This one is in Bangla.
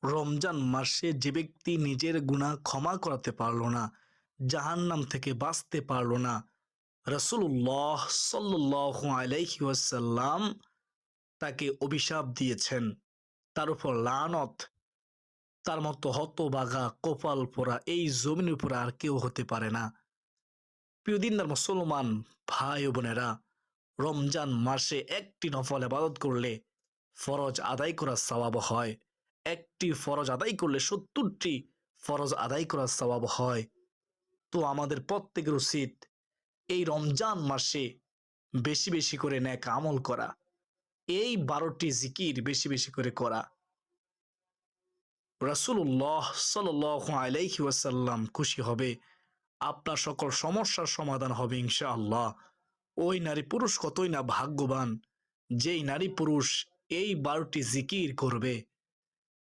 রমজান মাসে যে ব্যক্তি নিজের গুনাহ ক্ষমা করাতে পারল না, জাহান্নাম থেকে বাঁচতে পারল না, রাসূলুল্লাহ সাল্লাল্লাহু আলাইহি ওয়াসাল্লাম তাকে অভিশাপ দিয়েছেন, তার উপর লানত। তার মতো হতভাগা কপাল পোড়া এই জমিনের উপর আর কেউ হতে পারে না। প্রিয় দিনদার মুসলমান ভাই ও বোনেরা, রমজান মাসে একটি নফল ইবাদত করলে ফরজ আদায় করার সওয়াব হয়। একটি ফরজ আদায় করলে ৭০টি ফরজ আদায় করার সওয়াব হয়। তো আমাদের প্রত্যেকের উচিত এই রমজান মাসে বেশি বেশি করে নেক আমল করা, এই ১২টি জিকির বেশি বেশি করে করা। রাসূলুল্লাহ সাল্লাল্লাহু আলাইহি ওয়াসাল্লাম খুশি হবে, আপনার সকল সমস্যার সমাধান হবে ইনশাআল্লাহ। ওই নারী পুরুষ কতই না ভাগ্যবান, যেই নারী পুরুষ এই ১২টি জিকির করবে।